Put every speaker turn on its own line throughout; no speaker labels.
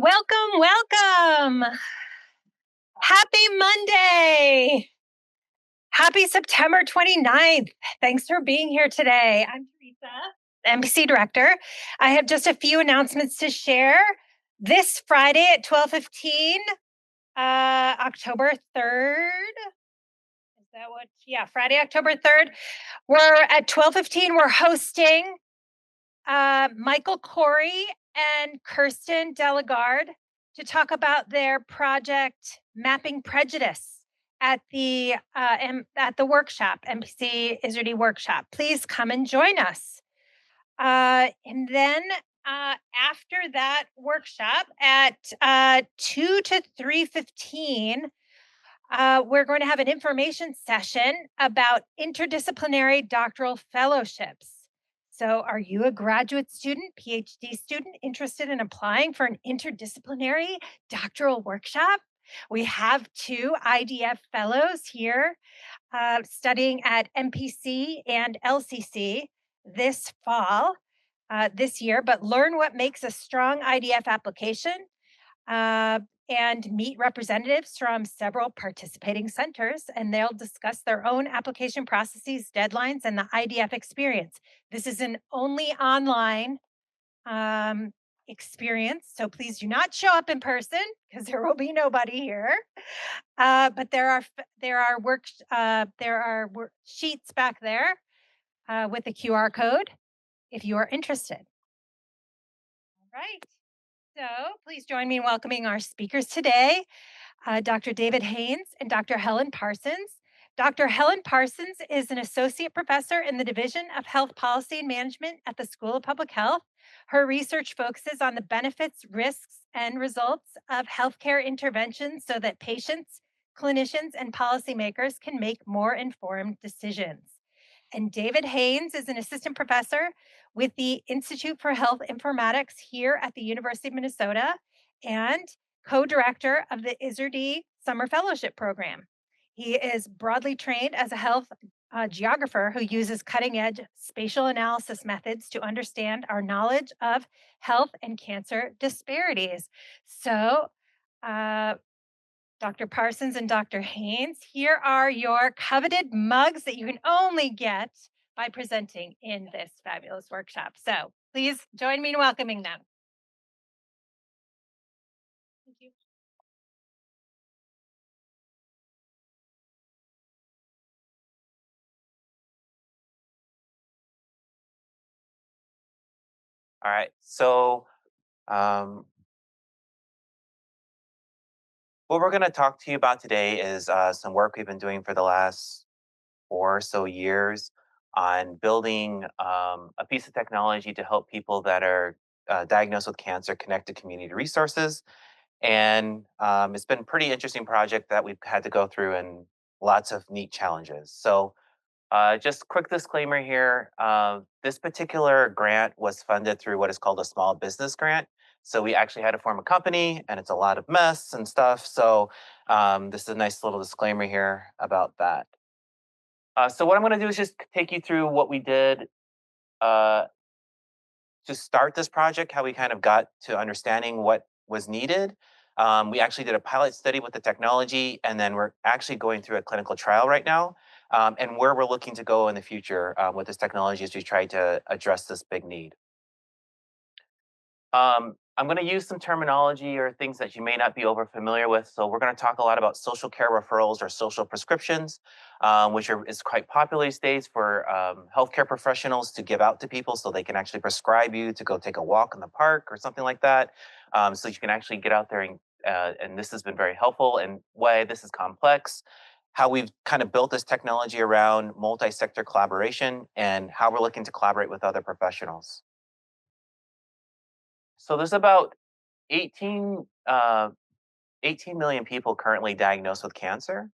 Welcome, welcome. Happy Monday. Happy September 29th. Thanks for being here today. I'm Teresa, MPC Director. I have just a few announcements to share. This Friday at 12:15, October 3rd. Is that what? Yeah, Friday, October 3rd. We're at 12:15. We're hosting Michael Corey and Kirsten Delagarde to talk about their project Mapping Prejudice at the workshop, MPC Iserdy workshop. Please come and join us. And then after that workshop at 2 to 3:15, we're going to have an information session about interdisciplinary doctoral fellowships. So, are you a graduate student, PhD student interested in applying for an interdisciplinary doctoral workshop? We have two IDF fellows here studying at MPC and LCC this fall, this year, but learn what makes a strong IDF application uh, and meet representatives from several participating centers, and they'll discuss their own application processes, deadlines, and the IDF experience. This is an only online experience, so please do not show up in person because there will be nobody here. But there are sheets back there with the QR code if you are interested. All right. So please join me in welcoming our speakers today, Dr. David Haynes and Dr. Helen Parsons. Dr. Helen Parsons is an associate professor in the Division of Health Policy and Management at the School of Public Health. Her research focuses on the benefits, risks, and results of healthcare interventions so that patients, clinicians, and policymakers can make more informed decisions. And David Haynes is an assistant professor with the Institute for Health Informatics here at the University of Minnesota and co-director of the Iserdy Summer Fellowship Program. He is broadly trained as a health geographer who uses cutting-edge spatial analysis methods to understand our knowledge of health and cancer disparities. So, Dr. Parsons and Dr. Haynes, here are your coveted mugs that you can only get by presenting in this fabulous workshop. So please join me in welcoming them. Thank you.
All right. Um, what we're going to talk to you about today is some work we've been doing for the last 4 or so years on building a piece of technology to help people that are diagnosed with cancer connect to community resources. And it's been a pretty interesting project that we've had to go through and lots of neat challenges. Just quick disclaimer here. This particular grant was funded through what is called a small business grant. So we actually had to form a company and it's a lot of mess and stuff. This is a nice little disclaimer here about that. So what I'm going to do is just take you through what we did uh, to start this project, how we kind of got to understanding what was needed. We actually did a pilot study with the technology, and then we're actually going through a clinical trial right now, and where we're looking to go in the future with this technology as we try to address this big need. I'm going to use some terminology or things that you may not be over familiar with. So we're going to talk a lot about social care referrals or social prescriptions, is quite popular these days for healthcare professionals to give out to people so they can actually prescribe you to go take a walk in the park or something like that. So you can actually get out there and this has been very helpful. And why this is complex, how we've kind of built this technology around multi-sector collaboration and how we're looking to collaborate with other professionals. So there's about 18, uh, 18 million people currently diagnosed with cancer,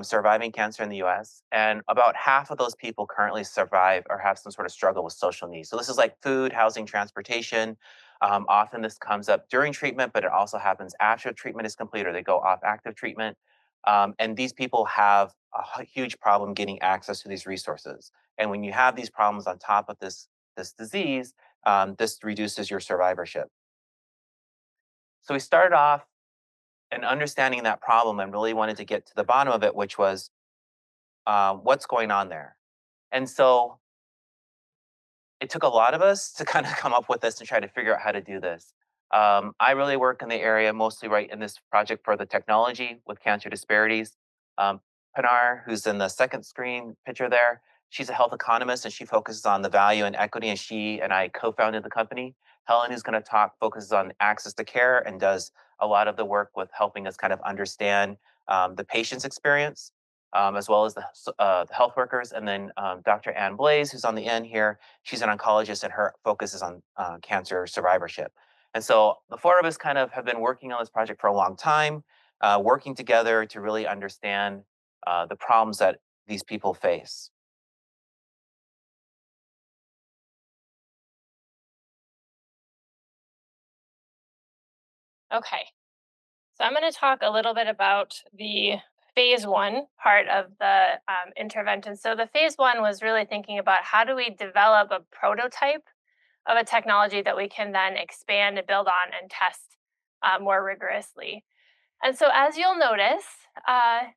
surviving cancer in the US. And about half of those people currently survive or have some sort of struggle with social needs. So this is like food, housing, transportation. Often this comes up during treatment, but it also happens after treatment is complete or they go off active treatment. And these people have a huge problem getting access to these resources. And when you have these problems on top of this disease, this reduces your survivorship. So we started off and understanding that problem and really wanted to get to the bottom of it, which was what's going on there. And so it took a lot of us to kind of come up with this and try to figure out how to do this. I really work in the area mostly right in this project for the technology with cancer disparities. Um, Pinar, who's in the second screen picture there, she's a health economist and she focuses on the value and equity. And she and I co-founded the company. Helen, who's going to talk, focuses on access to care and does a lot of the work with helping us kind of understand the patient's experience, as well as the health workers. And then Dr. Ann Blaze, who's on the end here, she's an oncologist and her focus is on cancer survivorship. And so the four of us kind of have been working on this project for a long time, working together to really understand the problems that these people face.
Okay, so I'm going to talk a little bit about the phase one part of the intervention. So the phase one was really thinking about how do we develop a prototype of a technology that we can then expand and build on and test more rigorously. And so, as you'll notice,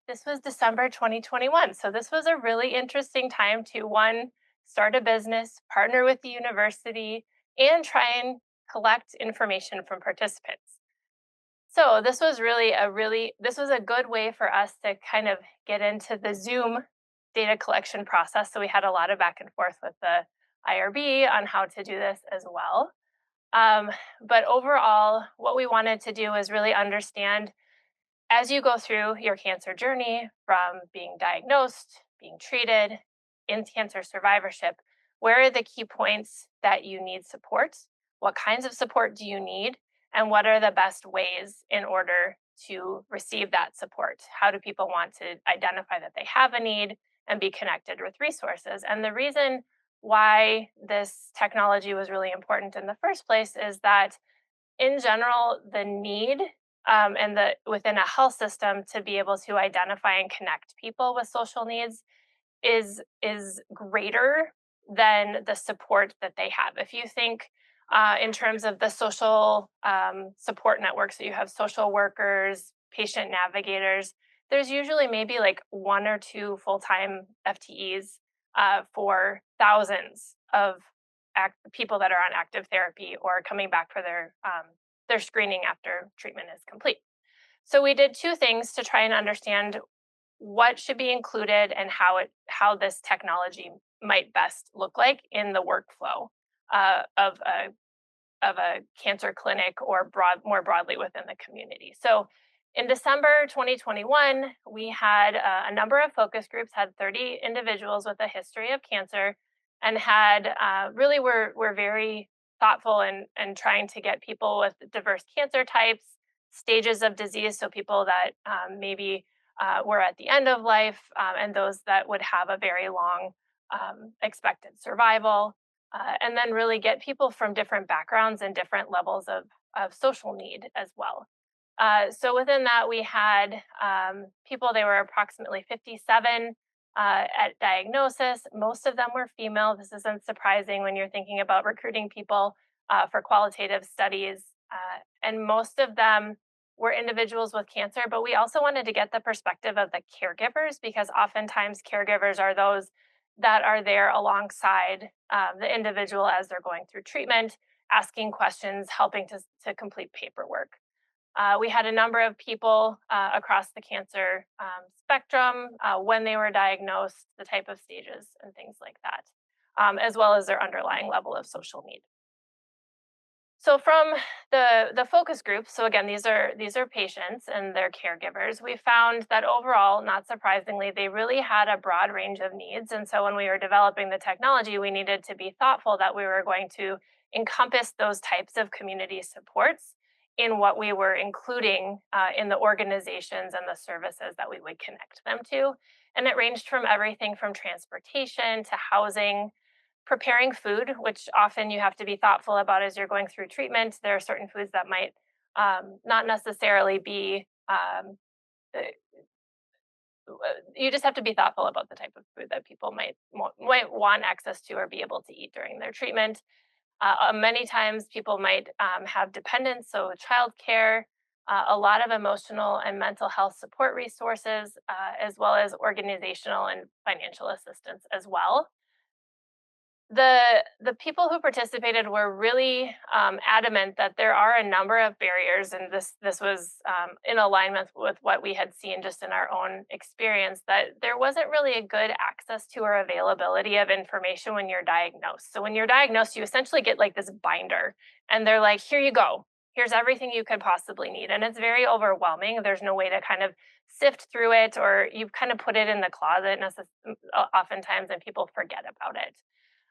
this was December 2021. So this was a really interesting time to one, start a business, partner with the university, and try and collect information from participants. So this was a good way for us to kind of get into the Zoom data collection process. So we had a lot of back and forth with the IRB on how to do this as well. But overall, what we wanted to do is really understand as you go through your cancer journey from being diagnosed, being treated, in cancer survivorship, where are the key points that you need support? What kinds of support do you need? And what are the best ways in order to receive that support? How do people want to identify that they have a need and be connected with resources? And the reason why this technology was really important in the first place is that in general, the need and the within a health system to be able to identify and connect people with social needs is greater than the support that they have. If you think in terms of the social support networks, that you have social workers, patient navigators, there's usually maybe like one or two full-time FTEs for thousands of people that are on active therapy or coming back for their screening after treatment is complete. So we did two things to try and understand what should be included and how this technology might best look like in the workflow of a cancer clinic or more broadly within the community. So in December 2021, we had a number of focus groups, had 30 individuals with a history of cancer, and had really were very thoughtful and trying to get people with diverse cancer types, stages of disease, so people that maybe were at the end of life, and those that would have a very long expected survival, and then really get people from different backgrounds and different levels of social need as well. So within that, we had people, they were approximately 57 at diagnosis. Most of them were female. This isn't surprising when you're thinking about recruiting people for qualitative studies. And most of them were individuals with cancer, but we also wanted to get the perspective of the caregivers because oftentimes caregivers are those that are there alongside the individual as they're going through treatment, asking questions, helping to complete paperwork. We had a number of people across the cancer spectrum when they were diagnosed, the type of stages and things like that, as well as their underlying level of social need. So from the focus groups, so again, these are patients and their caregivers. We found that overall, not surprisingly, they really had a broad range of needs. And so when we were developing the technology, we needed to be thoughtful that we were going to encompass those types of community supports in what we were including in the organizations and the services that we would connect them to. And it ranged from everything from transportation to housing, preparing food, which often you have to be thoughtful about as you're going through treatment. There are certain foods that might not necessarily be, uh, you just have to be thoughtful about the type of food that people might want access to or be able to eat during their treatment. Many times people might have dependents, so childcare, a lot of emotional and mental health support resources, as well as organizational and financial assistance as well. The people who participated were really adamant that there are a number of barriers, and this was in alignment with what we had seen just in our own experience, that there wasn't really a good access to or availability of information when you're diagnosed. So when you're diagnosed, you essentially get like this binder, and they're like, "Here you go. Here's everything you could possibly need," and it's very overwhelming. There's no way to kind of sift through it, or you've kind of put it in the closet oftentimes, and people forget about it.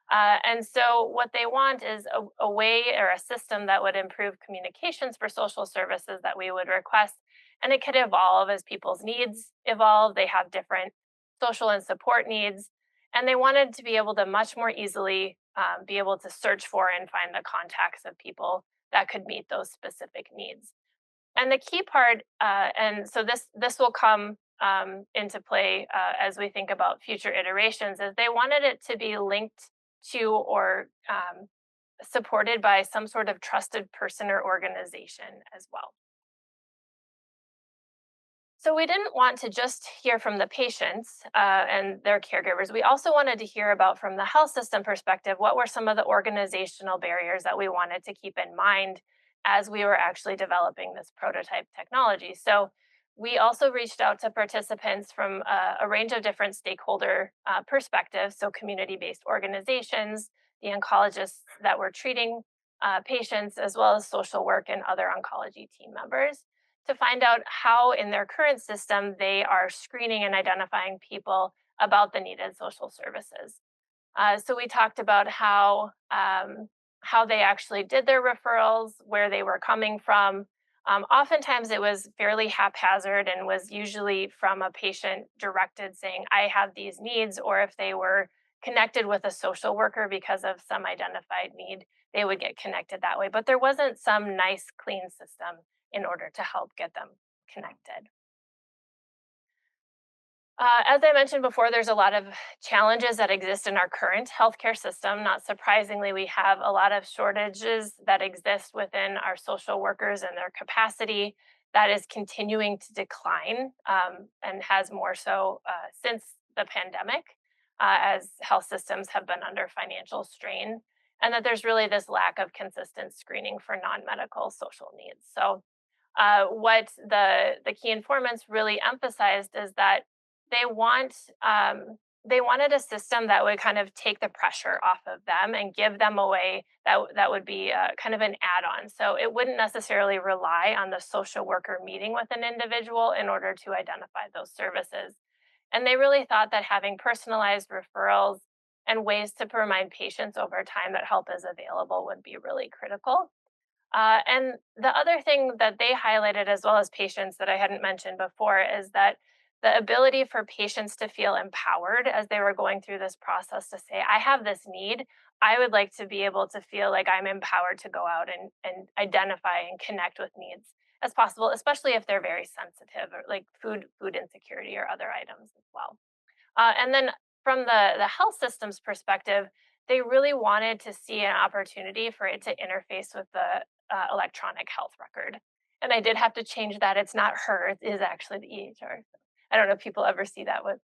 And so, what they want is a way or a system that would improve communications for social services that we would request. And it could evolve as people's needs evolve. They have different social and support needs. And they wanted to be able to much more easily be able to search for and find the contacts of people that could meet those specific needs. And the key part, and so this will come into play as we think about future iterations, is they wanted it to be linked to or supported by some sort of trusted person or organization as well. So we didn't want to just hear from the patients and their caregivers. We also wanted to hear about, from the health system perspective, what were some of the organizational barriers that we wanted to keep in mind as we were actually developing this prototype technology. So we also reached out to participants from a range of different stakeholder perspectives, so community-based organizations, the oncologists that were treating patients, as well as social work and other oncology team members, to find out how in their current system they are screening and identifying people about the needed social services. So we talked about how they actually did their referrals, where they were coming from. Oftentimes it was fairly haphazard and was usually from a patient directed saying, "I have these needs," or if they were connected with a social worker because of some identified need, they would get connected that way. But there wasn't some nice, clean system in order to help get them connected. As I mentioned before, there's a lot of challenges that exist in our current healthcare system. Not surprisingly, we have a lot of shortages that exist within our social workers and their capacity that is continuing to decline, and has more so since the pandemic, as health systems have been under financial strain, and that there's really this lack of consistent screening for non-medical social needs. So what the key informants really emphasized is that they want they wanted a system that would kind of take the pressure off of them and give them a way that would be kind of an add-on. So it wouldn't necessarily rely on the social worker meeting with an individual in order to identify those services. And they really thought that having personalized referrals and ways to remind patients over time that help is available would be really critical. And the other thing that they highlighted, as well as patients, that I hadn't mentioned before, is that the ability for patients to feel empowered as they were going through this process to say, "I have this need. I would like to be able to feel like I'm empowered to go out and identify and connect with needs as possible, especially if they're very sensitive, or like food insecurity or other items as well." And then from the health system's perspective, they really wanted to see an opportunity for it to interface with the electronic health record. And I did have to change that. It's not her, it is actually the EHR. I don't know if people ever see that with,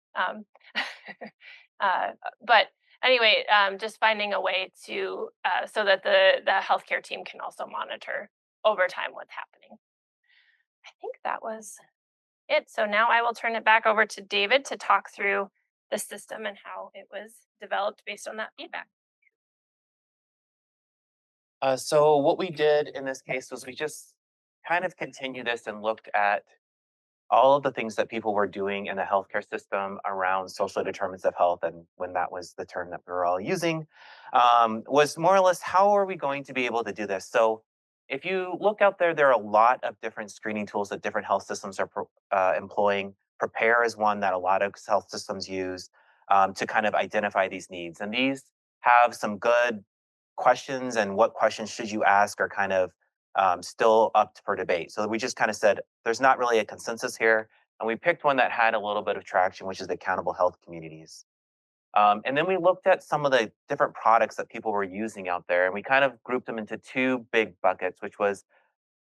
uh, but anyway, just finding a way to, so that the healthcare team can also monitor over time what's happening. I think that was it. So now I will turn it back over to David to talk through the system and how it was developed based on that feedback.
So what we did in this case was we just kind of continued this and looked at all of the things that people were doing in the healthcare system around social determinants of health, and when that was the term that we were all using, was more or less, how are we going to be able to do this? So if you look out there, there are a lot of different screening tools that different health systems are employing. Prepare is one that a lot of health systems use to kind of identify these needs. And these have some good questions, and what questions should you ask are kind of still up for debate. So we just kind of said there's not really a consensus here, and we picked one that had a little bit of traction, which is the accountable health communities. And then we looked at some of the different products that people were using out there, and we kind of grouped them into two big buckets, which was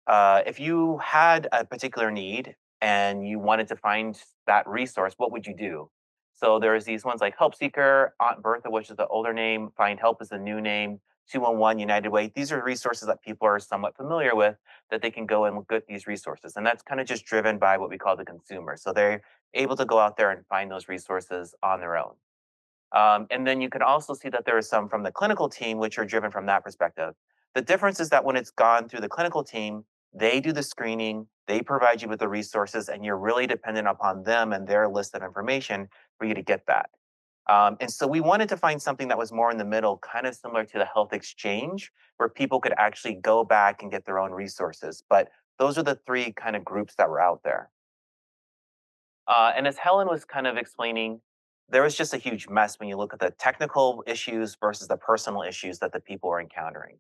if you had a particular need and you wanted to find that resource, what would you do? So there's these ones like Help Seeker, Aunt Bertha, which is the older name, Find Help is the new name, 211 United Way. These are resources that people are somewhat familiar with that they can go and get these resources. And that's kind of just driven by what we call the consumer. So they're able to go out there and find those resources on their own. And then you can also see that there are some from the clinical team, which are driven from that perspective. The difference is that when it's gone through the clinical team, they do the screening, they provide you with the resources, and you're really dependent upon them and their list of information for you to get that. And so we wanted to find something that was more in the middle, kind of similar to the health exchange, where people could actually go back and get their own resources. But those are the three kind of groups that were out there. And as Helen was kind of explaining, there was just a huge mess when you look at the technical issues versus the personal issues that the people were encountering.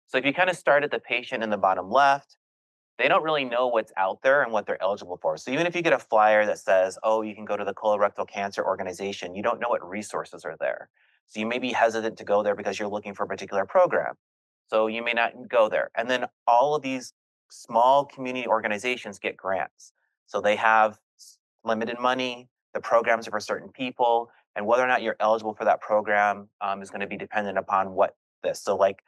So if you kind of start at the patient in the bottom left, they don't really know what's out there and what they're eligible for. So even if you get a flyer that says, oh, you can go to the colorectal cancer organization, you don't know what resources are there. So you may be hesitant to go there because you're looking for a particular program. So you may not go there. And then all of these small community organizations get grants. So they have limited money, the programs are for certain people, and whether or not you're eligible for that program is going to be dependent upon what this. So like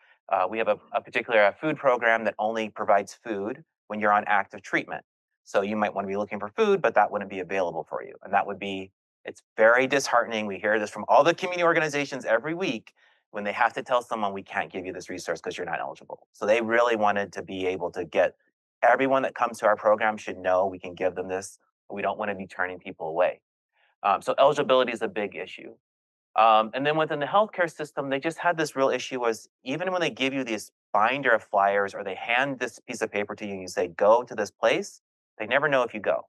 we have a particular food program that only provides food when you're on active treatment. So you might want to be looking for food, but that wouldn't be available for you. And that would be, it's very disheartening. We hear this from all the community organizations every week when they have to tell someone, we can't give you this resource because you're not eligible. So they really wanted to be able to get everyone that comes to our program should know we can give them this. We don't want to be turning people away. So eligibility is a big issue. And then within the healthcare system, they just had this real issue was even when they give you this binder of flyers or they hand this piece of paper to you and you say, go to this place, they never know if you go.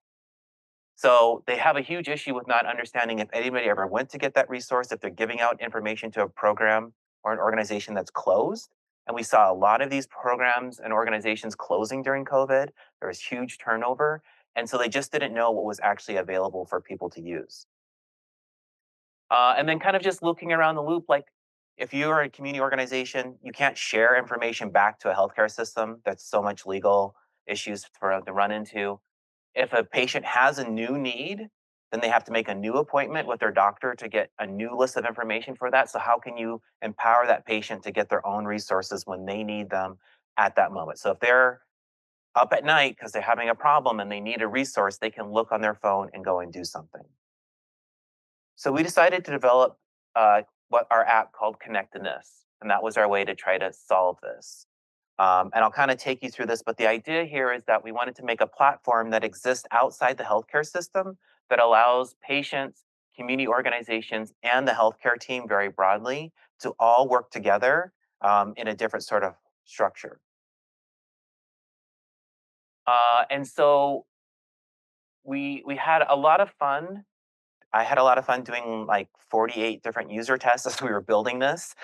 So they have a huge issue with not understanding if anybody ever went to get that resource, if they're giving out information to a program or an organization that's closed. And we saw a lot of these programs and organizations closing during COVID. There was huge turnover. And so they just didn't know what was actually available for people to use. And then kind of just looking around the loop, like if you're a community organization, you can't share information back to a healthcare system. That's so much legal issues for to run into. If a patient has a new need, then they have to make a new appointment with their doctor to get a new list of information for that. So how can you empower that patient to get their own resources when they need them at that moment? So if they're up at night because they're having a problem and they need a resource, they can look on their phone and go and do something. So we decided to develop what our app called ConnectedNest, and that was our way to try to solve this. And I'll kind of take you through this, but the idea here is that we wanted to make a platform that exists outside the healthcare system that allows patients, community organizations, and the healthcare team very broadly to all work together in a different sort of structure. And so we had a lot of fun. I had a lot of fun doing like 48 different user tests as we were building this,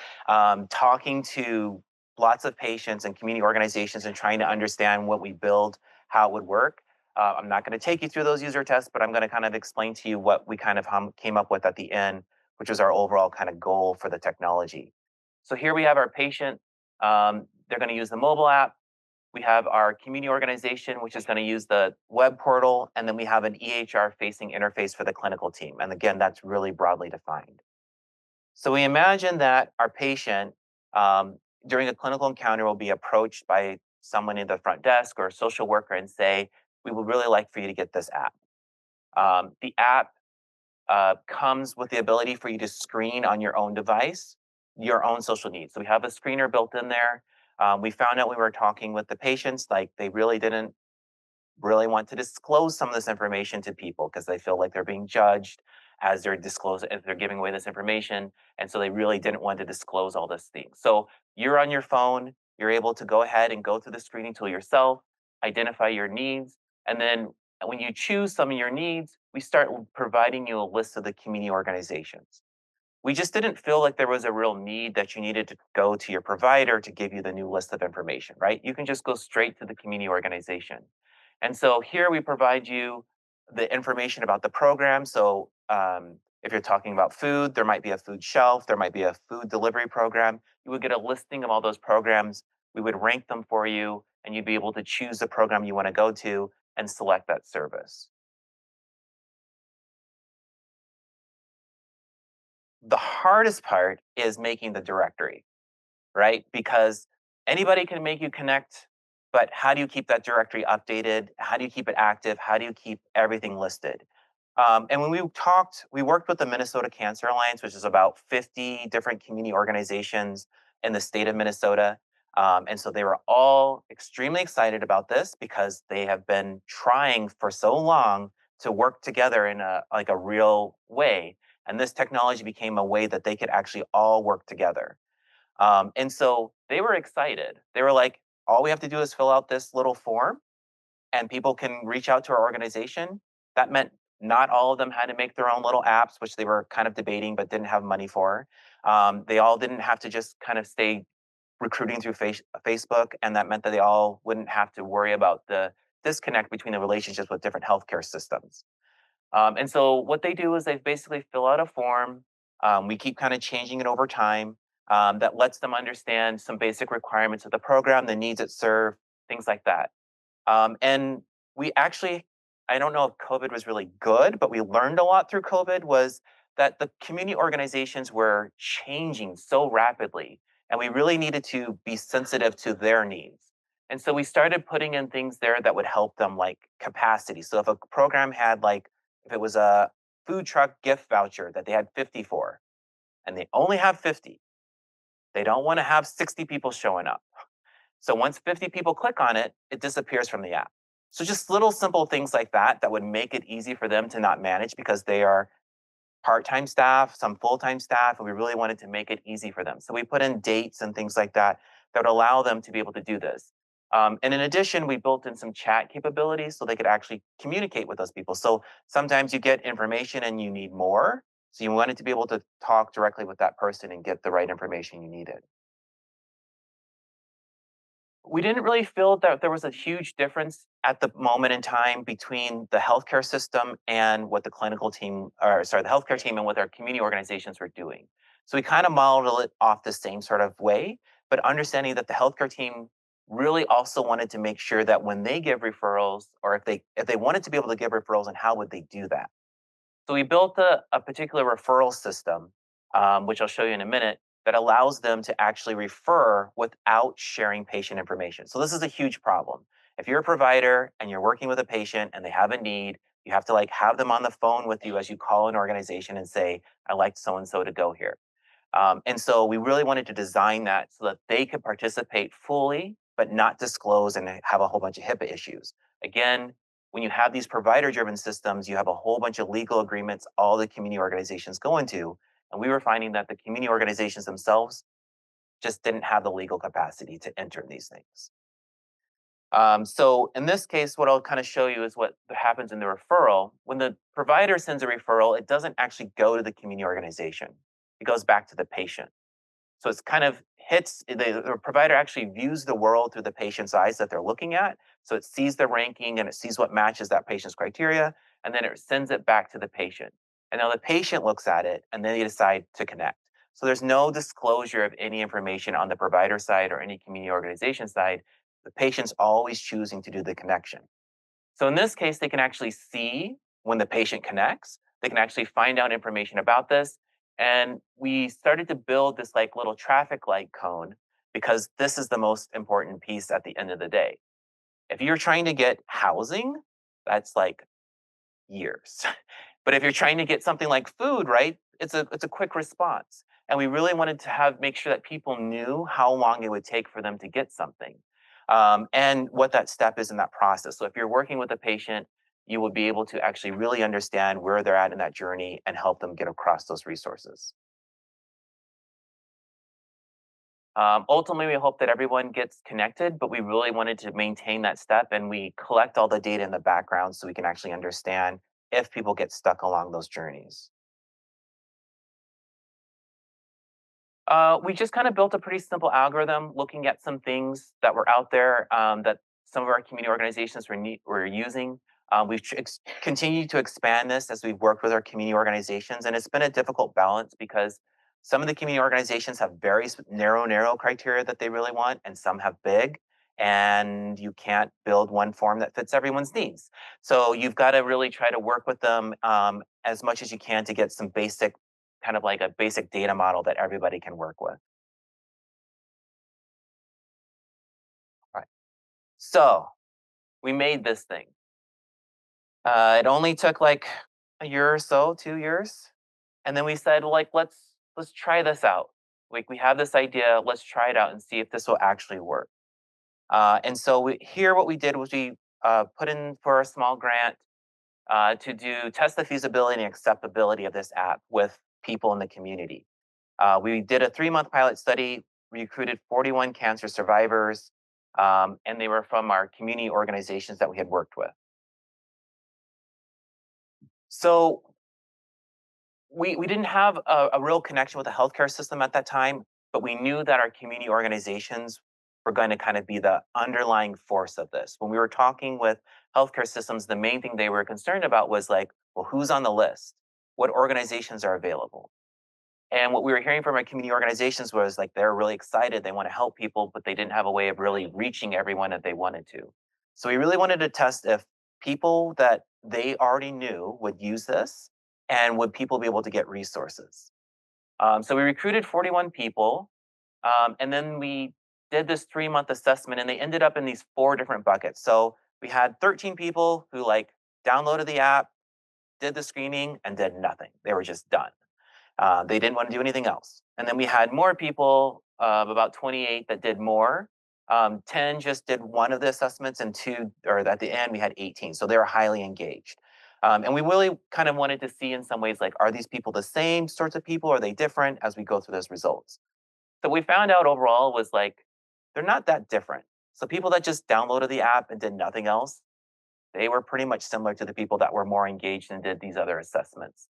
talking to lots of patients and community organizations and trying to understand what we build, how it would work. I'm not going to take you through those user tests, but I'm going to kind of explain to you what we kind of came up with at the end, which was our overall kind of goal for the technology. So here we have our patient. They're going to use the mobile app. We have our community organization, which is going to use the web portal, and then we have an EHR-facing interface for the clinical team. And again, that's really broadly defined. So we imagine that our patient, during a clinical encounter, will be approached by someone in the front desk or a social worker and say, we would really like for you to get this app. The app comes with the ability for you to screen on your own device your own social needs. So we have a screener built in there. We found out we were talking with the patients, like they really didn't really want to disclose some of this information to people because they feel like they're being judged as they're disclosing, if they're giving away this information. And so they really didn't want to disclose all this thing. So you're on your phone, you're able to go ahead and go through the screening tool yourself, identify your needs, and then when you choose some of your needs, we start providing you a list of the community organizations. We just didn't feel like there was a real need that you needed to go to your provider to give you the new list of information, right? You can just go straight to the community organization. And so here we provide you the information about the program. So If you're talking about food, there might be a food shelf, there might be a food delivery program. You would get a listing of all those programs. We would rank them for you, and you'd be able to choose the program you want to go to and select that service. The hardest part is making the directory, right? Because anybody can make you connect, but how do you keep that directory updated? How do you keep it active? How do you keep everything listed? And when we worked with the Minnesota Cancer Alliance, which is about 50 different community organizations in the state of Minnesota. And so they were all extremely excited about this because they have been trying for so long to work together in a real way. And this technology became a way that they could actually all work together. And so they were excited. They were like, all we have to do is fill out this little form and people can reach out to our organization. That meant not all of them had to make their own little apps, which they were kind of debating but didn't have money for. They all didn't have to just kind of stay recruiting through Facebook, and that meant that they all wouldn't have to worry about the disconnect between the relationships with different healthcare systems. And so what they do is they basically fill out a form. We keep kind of changing it over time that lets them understand some basic requirements of the program, the needs it serve, things like that. And we actually, I don't know if COVID was really good, but we learned a lot through COVID was that the community organizations were changing so rapidly, and we really needed to be sensitive to their needs. And so we started putting in things there that would help them, like capacity. So if a program had if it was a food truck gift voucher that they had 50 for, and they only have 50, they don't want to have 60 people showing up. So once 50 people click on it, it disappears from the app. So just little simple things like that that would make it easy for them to not manage because they are part-time staff, some full-time staff, and we really wanted to make it easy for them. So we put in dates and things like that that would allow them to be able to do this. And in addition, we built in some chat capabilities so they could actually communicate with those people. So sometimes you get information and you need more. So you wanted to be able to talk directly with that person and get the right information you needed. We didn't really feel that there was a huge difference at the moment in time between the healthcare system and what the clinical team, or sorry, the healthcare team and what our community organizations were doing. So we kind of modeled it off the same sort of way, but understanding that the healthcare team really also wanted to make sure that when they give referrals, or if they wanted to be able to give referrals, and how would they do that? So we built a particular referral system, which I'll show you in a minute, that allows them to actually refer without sharing patient information. So this is a huge problem. If you're a provider and you're working with a patient and they have a need, you have to have them on the phone with you as you call an organization and say, "I like so and so to go here." And so we really wanted to design that so that they could participate fully, but not disclose and have a whole bunch of HIPAA issues. Again, when you have these provider-driven systems, you have a whole bunch of legal agreements all the community organizations go into. And we were finding that the community organizations themselves just didn't have the legal capacity to enter these things. So in this case, what I'll kind of show you is what happens in the referral. When the provider sends a referral, it doesn't actually go to the community organization. It goes back to the patient. So it's kind of the provider actually views the world through the patient's eyes that they're looking at. So it sees the ranking and it sees what matches that patient's criteria, and then it sends it back to the patient. And now the patient looks at it and then they decide to connect. So there's no disclosure of any information on the provider side or any community organization side. The patient's always choosing to do the connection. So in this case, they can actually see when the patient connects. They can actually find out information about this. And we started to build this little traffic light cone because this is the most important piece at the end of the day. If you're trying to get housing, that's years. But if you're trying to get something like food, right, it's a quick response. And we really wanted to make sure that people knew how long it would take for them to get something, and what that step is in that process. So if you're working with a patient, you will be able to actually really understand where they're at in that journey and help them get across those resources. Ultimately, we hope that everyone gets connected, but we really wanted to maintain that step and we collect all the data in the background so we can actually understand if people get stuck along those journeys. We just kind of built a pretty simple algorithm looking at some things that were out there that some of our community organizations were using. We've continued to expand this as we've worked with our community organizations, and it's been a difficult balance because some of the community organizations have very narrow criteria that they really want, and some have big, and you can't build one form that fits everyone's needs. So you've got to really try to work with them as much as you can to get some basic, kind of like a basic data model that everybody can work with. All right. So we made this thing. It only took like a year or so, 2 years. And then we said, like, let's try this out. Like we have this idea, let's try it out and see if this will actually work. And so here what we did was we put in for a small grant to test the feasibility and acceptability of this app with people in the community. We did a 3-month pilot study, recruited 41 cancer survivors, and they were from our community organizations that we had worked with. So we didn't have a real connection with the healthcare system at that time, but we knew that our community organizations were going to kind of be the underlying force of this. When we were talking with healthcare systems, the main thing they were concerned about was like, well, who's on the list? What organizations are available? And what we were hearing from our community organizations was like they're really excited, they want to help people, but they didn't have a way of really reaching everyone that they wanted to. So we really wanted to test if people that they already knew would use this and would people be able to get resources. So we recruited 41 people, and then we did this 3-month assessment, and they ended up in these 4 different buckets. So we had 13 people who like downloaded the app, did the screening, and did nothing. They were just done. They didn't want to do anything else. And then we had more people, about 28 that did more. 10 just did one of the assessments, and 2, or at the end, we had 18. So they were highly engaged. And we really kind of wanted to see in some ways, like, are these people the same sorts of people? Are they different as we go through those results? So we found out overall was like, they're not that different. So people that just downloaded the app and did nothing else, they were pretty much similar to the people that were more engaged and did these other assessments.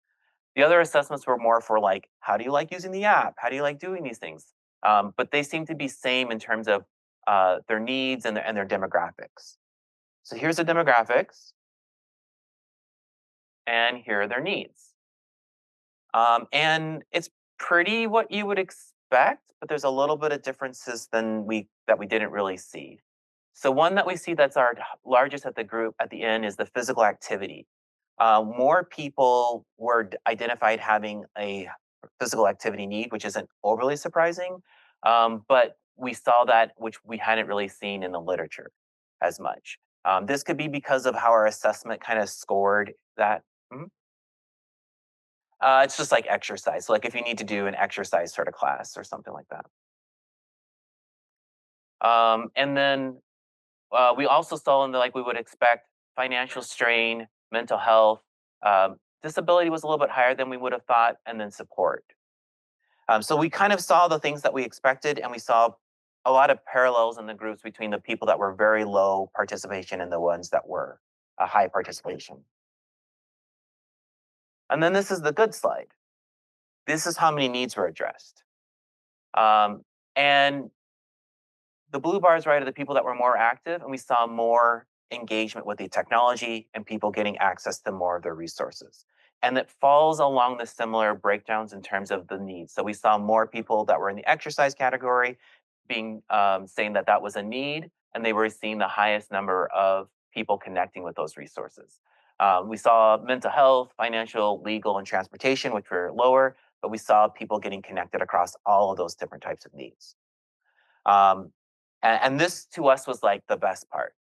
The other assessments were more for like, how do you like using the app? How do you like doing these things? But they seem to be same in terms of their needs and their demographics. So here's the demographics, and here are their needs. And it's pretty what you would expect, but there's a little bit of differences that we didn't really see. So one that we see that's our largest at the group at the end is the physical activity. More people were identified having a physical activity need, which isn't overly surprising, but we saw that which we hadn't really seen in the literature as much. This could be because of how our assessment kind of scored that. Mhm. It's just like exercise. So like if you need to do an exercise sort of class or something like that. And then we also saw in the, like we would expect, financial strain, mental health, disability was a little bit higher than we would have thought, and then support. So we kind of saw the things that we expected, and we saw a lot of parallels in the groups between the people that were very low participation and the ones that were a high participation. And then this is the good slide. This is how many needs were addressed. And the blue bars, right, are the people that were more active, and we saw more engagement with the technology and people getting access to more of their resources. And it falls along the similar breakdowns in terms of the needs. So we saw more people that were in the exercise category being saying that that was a need, and they were seeing the highest number of people connecting with those resources. We saw mental health, financial, legal, and transportation, which were lower, but we saw people getting connected across all of those different types of needs. And this to us was like the best part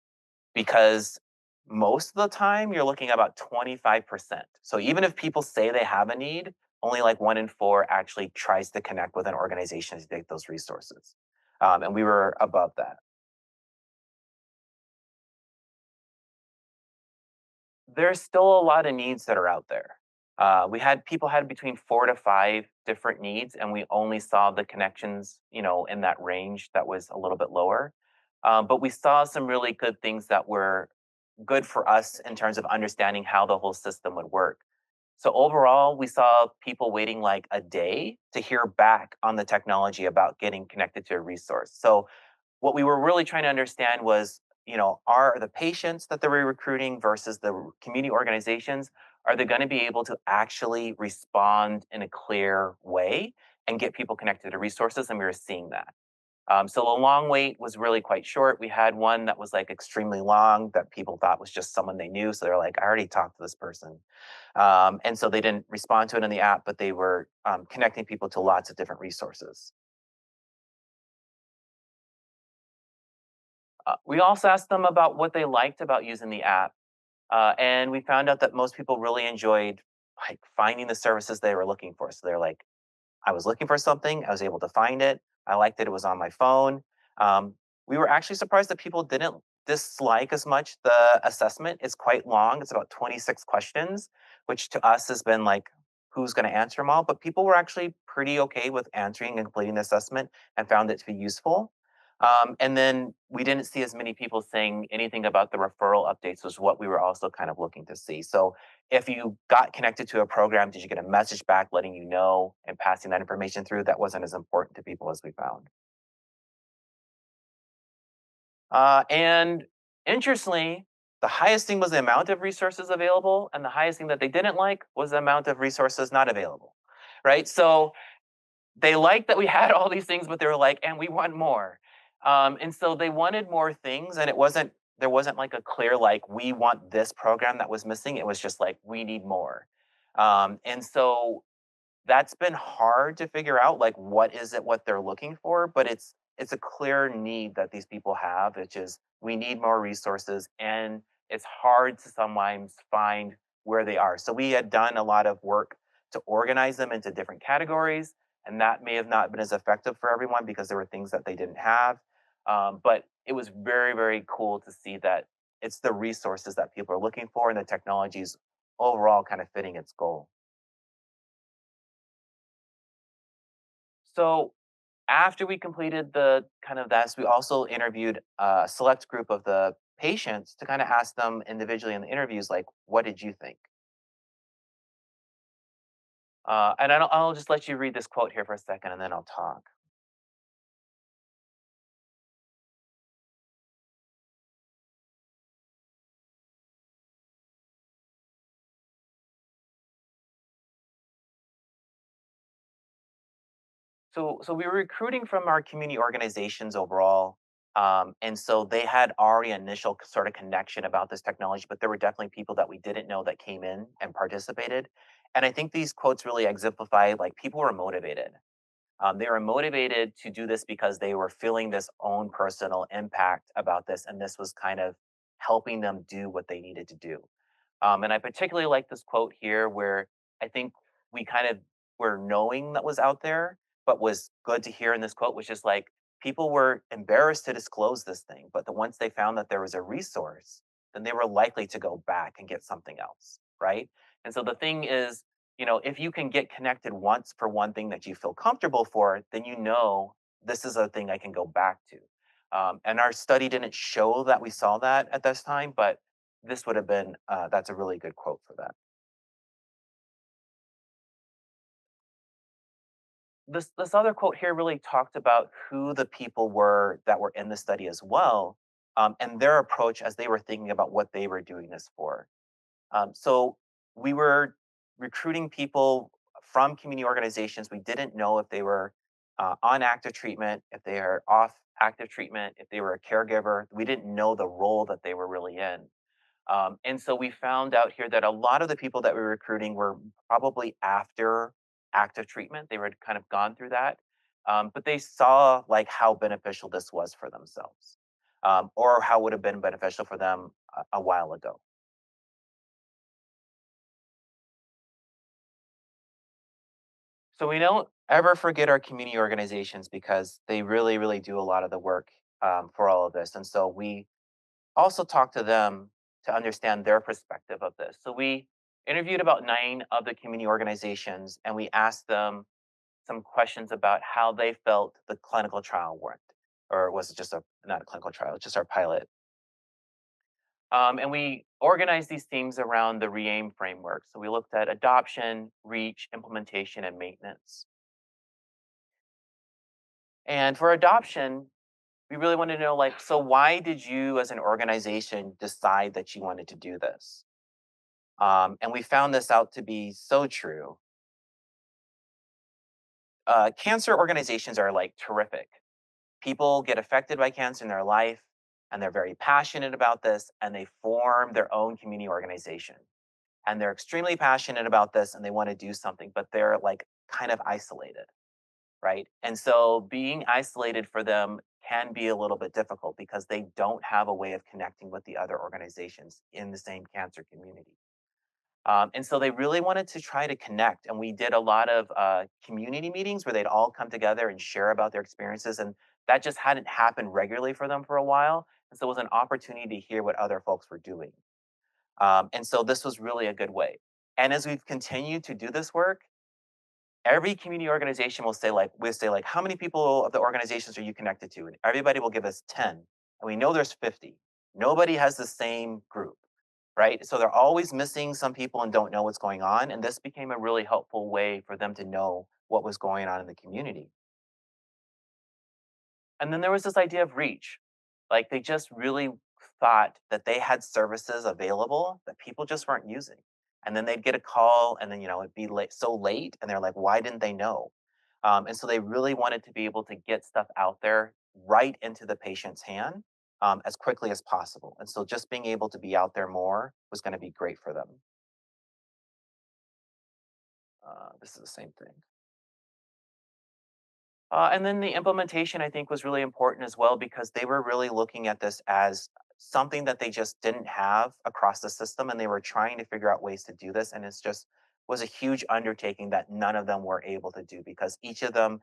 because most of the time you're looking at about 25%. So even if people say they have a need, only like 1 in 4 actually tries to connect with an organization to get those resources. And we were above that. There's still a lot of needs that are out there. We had people had between 4 to 5 different needs, and we only saw the connections, in that range that was a little bit lower. But we saw some really good things that were good for us in terms of understanding how the whole system would work. So overall, we saw people waiting like a day to hear back on the technology about getting connected to a resource. So what we were really trying to understand was, are the patients that they're recruiting versus the community organizations, are they going to be able to actually respond in a clear way and get people connected to resources? And we were seeing that. So the long wait was really quite short. We had one that was like extremely long that people thought was just someone they knew. So they're like, I already talked to this person. And so they didn't respond to it in the app, but they were connecting people to lots of different resources. We also asked them about what they liked about using the app. And we found out that most people really enjoyed like finding the services they were looking for. So they're like, I was looking for something, I was able to find it. I liked that it was on my phone. We were actually surprised that people didn't dislike as much the assessment. It's quite long, it's about 26 questions, which to us has been like, who's going to answer them all? But people were actually pretty okay with answering and completing the assessment and found it to be useful. And then we didn't see as many people saying anything about the referral updates, was what we were also kind of looking to see. So if you got connected to a program, did you get a message back letting you know and passing that information through? That wasn't as important to people as we found. And interestingly, the highest thing was the amount of resources available, and the highest thing that they didn't like was the amount of resources not available. Right? So they liked that we had all these things, but they were like, and we want more. And so they wanted more things, and there wasn't like a clear like we want this program that was missing. It was just like we need more. And so that's been hard to figure out like what is it what they're looking for, but it's a clear need that these people have, which is we need more resources, and it's hard to sometimes find where they are. So we had done a lot of work to organize them into different categories, and that may have not been as effective for everyone because there were things that they didn't have. But it was very, very cool to see that it's the resources that people are looking for, and the technologies overall kind of fitting its goal. So after we completed the kind of that, we also interviewed a select group of the patients to kind of ask them individually in the interviews, like, what did you think? And I'll just let you read this quote here for a second, and then I'll talk. So we were recruiting from our community organizations overall. And so they had already initial sort of connection about this technology, but there were definitely people that we didn't know that came in and participated. And I think these quotes really exemplify like people were motivated. They were motivated to do this because they were feeling this own personal impact about this, and this was kind of helping them do what they needed to do. And I particularly like this quote here, where I think we kind of were knowing that was out there, but was good to hear in this quote, which is like people were embarrassed to disclose this thing, but once they found that there was a resource, then they were likely to go back and get something else, right? And so the thing is, if you can get connected once for one thing that you feel comfortable for, then this is a thing I can go back to. And our study didn't show that we saw that at this time, but this would have been that's a really good quote for that. This other quote here really talked about who the people were that were in the study as well, and their approach as they were thinking about what they were doing this for. So we were recruiting people from community organizations. We didn't know if they were on active treatment, if they are off active treatment, if they were a caregiver. We didn't know the role that they were really in. And so we found out here that a lot of the people that we were recruiting were probably after active treatment. They were kind of gone through that, but they saw like how beneficial this was for themselves, or how it would have been beneficial for them a while ago. So we don't ever forget our community organizations because they really, really do a lot of the work for all of this. And so we also talk to them to understand their perspective of this. So we interviewed about 9 of the community organizations, and we asked them some questions about how they felt the clinical trial went, or was it just not a clinical trial, just our pilot. And we organized these themes around the REAIM framework. So we looked at adoption, reach, implementation, and maintenance. And for adoption, we really wanted to know, like, so why did you as an organization decide that you wanted to do this? And we found this out to be so true. Cancer organizations are like terrific. People get affected by cancer in their life, and they're very passionate about this, and they form their own community organization. And they're extremely passionate about this, and they want to do something, but they're like kind of isolated, right? And so being isolated for them can be a little bit difficult because they don't have a way of connecting with the other organizations in the same cancer community. And so they really wanted to try to connect. And we did a lot of community meetings where they'd all come together and share about their experiences. And that just hadn't happened regularly for them for a while. And so it was an opportunity to hear what other folks were doing. And so this was really a good way. And as we've continued to do this work, every community organization will say, like, we'll say, like, how many people of the organizations are you connected to? And everybody will give us 10. And we know there's 50. Nobody has the same group, right? So they're always missing some people and don't know what's going on. And this became a really helpful way for them to know what was going on in the community. And then there was this idea of reach. Like they just really thought that they had services available that people just weren't using. And then they'd get a call and then, it'd be late, so late. And they're like, why didn't they know? And so they really wanted to be able to get stuff out there right into the patient's hand as quickly as possible. And so just being able to be out there more was going to be great for them. This is the same thing. And then the implementation, I think, was really important as well because they were really looking at this as something that they just didn't have across the system, and they were trying to figure out ways to do this. And it's just was a huge undertaking that none of them were able to do because each of them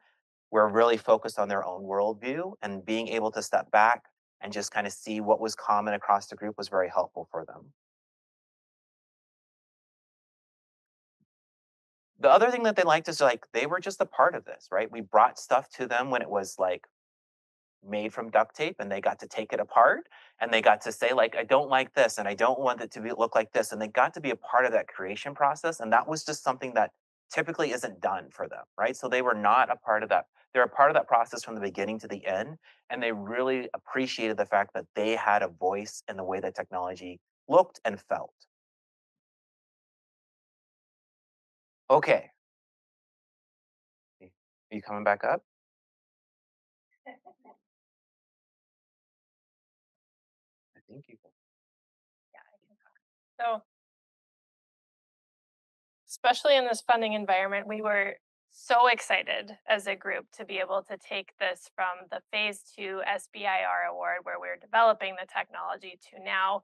were really focused on their own worldview, and being able to step back and just kind of see what was common across the group was very helpful for them. The other thing that they liked is like they were just a part of this, right? We brought stuff to them when it was like made from duct tape and they got to take it apart and they got to say like I don't like this and I don't want it to look like this, and they got to be a part of that creation process, and that was just something that typically isn't done for them, right? So they were not a part of that. They're a part of that process from the beginning to the end, and they really appreciated the fact that they had a voice in the way that technology looked and felt. Okay, are you coming back up? I think you.
Yeah, I can talk. So, especially in this funding environment, we were so excited as a group to be able to take this from the phase 2 SBIR award, where we're developing the technology, to now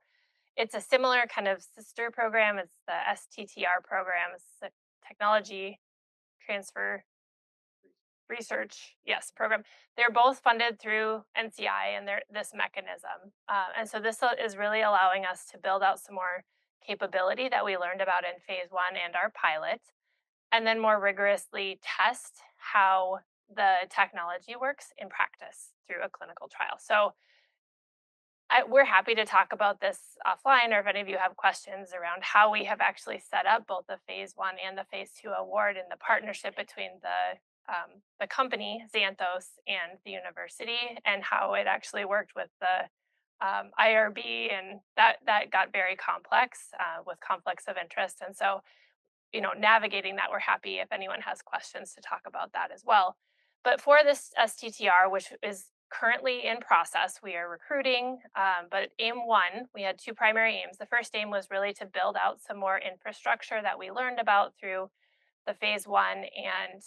it's a similar kind of sister program. It's the STTR program, it's the Technology Transfer Research, yes, program. They're both funded through NCI, and they're this mechanism. And so this is really allowing us to build out some more capability that we learned about in phase 1 and our pilot, and then more rigorously test how the technology works in practice through a clinical trial. So we're happy to talk about this offline, or if any of you have questions around how we have actually set up both the phase 1 and the phase 2 award, and the partnership between the company Xanthos and the university, and how it actually worked with the IRB, and that got very complex with conflicts of interest. And so, navigating that, we're happy if anyone has questions to talk about that as well. But for this STTR, which is currently in process, we are recruiting. But aim 1, we had 2 primary aims. The first aim was really to build out some more infrastructure that we learned about through the phase 1 and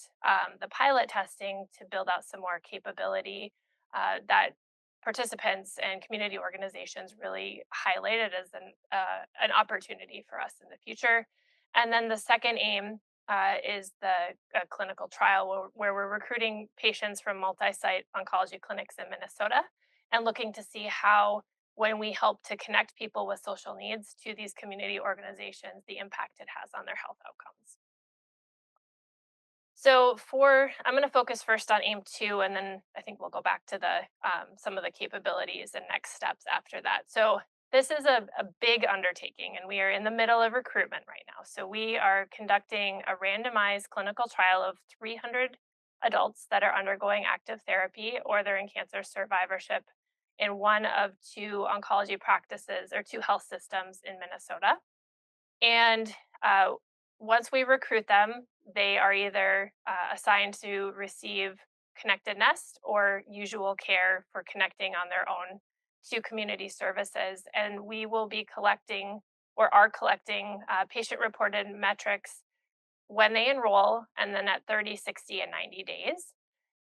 the pilot testing, to build out some more capability that participants and community organizations really highlighted as an opportunity for us in the future. And then the second aim is the clinical trial, where we're recruiting patients from multi-site oncology clinics in Minnesota, and looking to see how, when we help to connect people with social needs to these community organizations, the impact it has on their health outcomes. So I'm going to focus first on aim 2, and then I think we'll go back to the some of the capabilities and next steps after that. So this is a big undertaking, and we are in the middle of recruitment right now. So we are conducting a randomized clinical trial of 300 adults that are undergoing active therapy or they're in cancer survivorship in one of two oncology practices or two health systems in Minnesota. And uh, once we recruit them, they are either assigned to receive ConnectedNest or usual care for connecting on their own to community services. And we will be collecting or are collecting patient reported metrics when they enroll and then at 30, 60, and 90 days.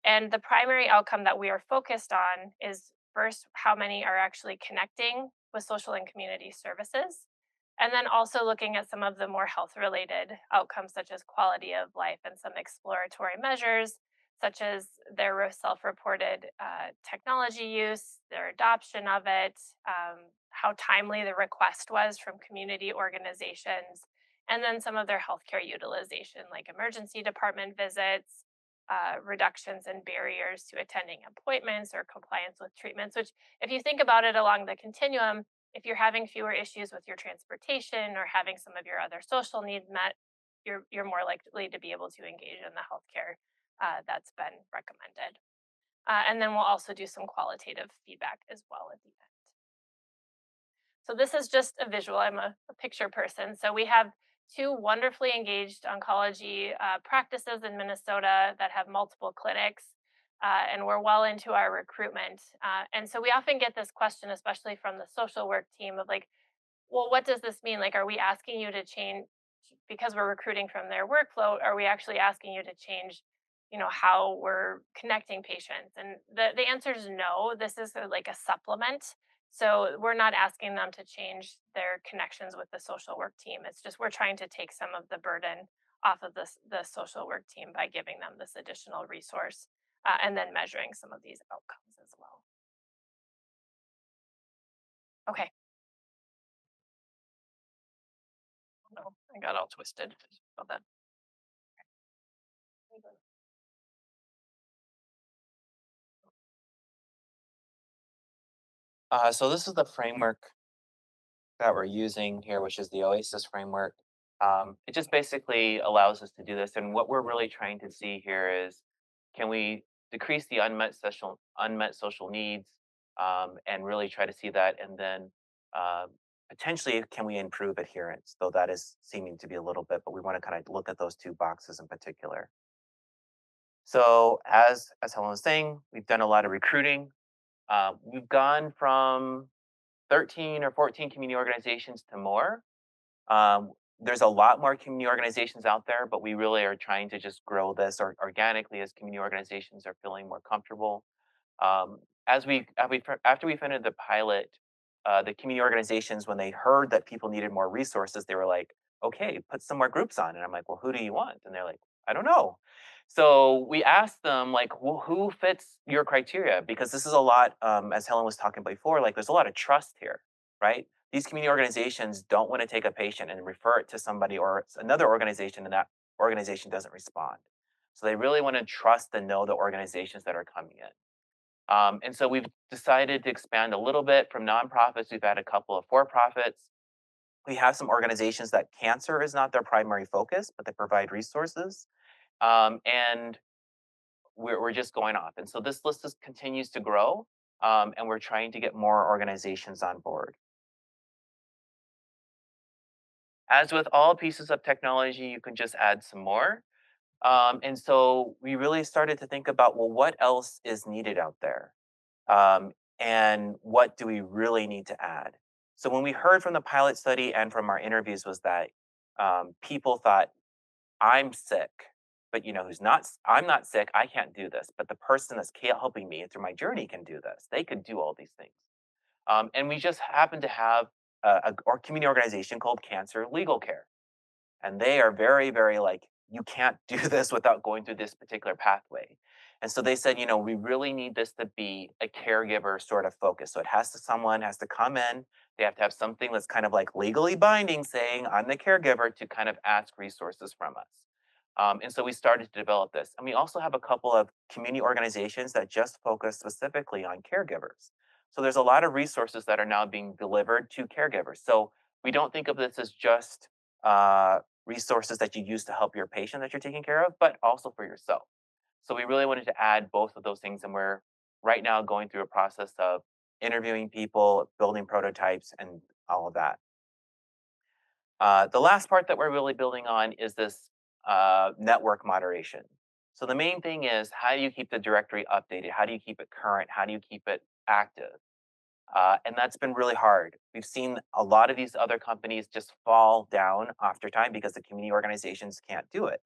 And the primary outcome that we are focused on is first, how many are actually connecting with social and community services. And then also looking at some of the more health related outcomes, such as quality of life and some exploratory measures, such as their self reported technology use, their adoption of it, how timely the request was from community organizations, and then some of their healthcare utilization, like emergency department visits, reductions in barriers to attending appointments or compliance with treatments, which, if you think about it along the continuum, if you're having fewer issues with your transportation or having some of your other social needs met, you're more likely to be able to engage in the healthcare that's been recommended. And then we'll also do some qualitative feedback as well at the end. So this is just a visual. I'm a picture person. So we have two wonderfully engaged oncology practices in Minnesota that have multiple clinics, and we're well into our recruitment. And so we often get this question, especially from the social work team, of like, well, what does this mean? Like, are we asking you to change because we're recruiting from their workflow? Are we actually asking you to change, how we're connecting patients? And the answer is no. This is like a supplement. So we're not asking them to change their connections with the social work team. It's just we're trying to take some of the burden off of the social work team by giving them this additional resource and then measuring some of these outcomes as well. Okay. No, I got all twisted about that.
So this is the framework that we're using here, which is the OASIS framework. It just basically allows us to do this. And what we're really trying to see here is, can we decrease the unmet social needs, and really try to see that, and then uh, potentially can we improve adherence? Though that is seeming to be a little bit, but we want to kind of look at those two boxes in particular. So as Helen was saying, we've done a lot of recruiting. We've gone from 13 or 14 community organizations to more. There's a lot more community organizations out there, but we really are trying to just grow this organically as community organizations are feeling more comfortable. After we finished the pilot, the community organizations, when they heard that people needed more resources, they were like, "Okay, put some more groups on." And I'm like, "Well, who do you want?" And they're like, "I don't know." So we asked them, like, "Well, who fits your criteria?" Because this is a lot, as Helen was talking about before, like there's a lot of trust here, right? These community organizations don't want to take a patient and refer it to somebody or another organization, and that organization doesn't respond. So they really want to trust and know the organizations that are coming in. And so we've decided to expand a little bit from nonprofits. We've had a couple of for-profits. We have some organizations that cancer is not their primary focus, but they provide resources. And we're just going off. And so this list continues to grow, and we're trying to get more organizations on board. As with all pieces of technology, you can just add some more. And so we really started to think about, well, what else is needed out there? And what do we really need to add? So when we heard from the pilot study and from our interviews was that people thought, I'm sick, but I'm not sick, I can't do this. But the person that's helping me through my journey can do this. They could do all these things. And we just happen to have a community organization called Cancer Legal Care. And they are very, very like, you can't do this without going through this particular pathway. And so they said, we really need this to be a caregiver sort of focus. So someone has to come in, they have to have something that's kind of like legally binding, saying, I'm the caregiver, to kind of ask resources from us. And so we started to develop this. And we also have a couple of community organizations that just focus specifically on caregivers. So there's a lot of resources that are now being delivered to caregivers. So we don't think of this as just resources that you use to help your patient that you're taking care of, but also for yourself. So we really wanted to add both of those things, and we're right now going through a process of interviewing people, building prototypes, and all of that. The last part that we're really building on is this network moderation. So the main thing is, how do you keep the directory updated? How do you keep it current? How do you keep it active? And that's been really hard. We've seen a lot of these other companies just fall down after time because the community organizations can't do it.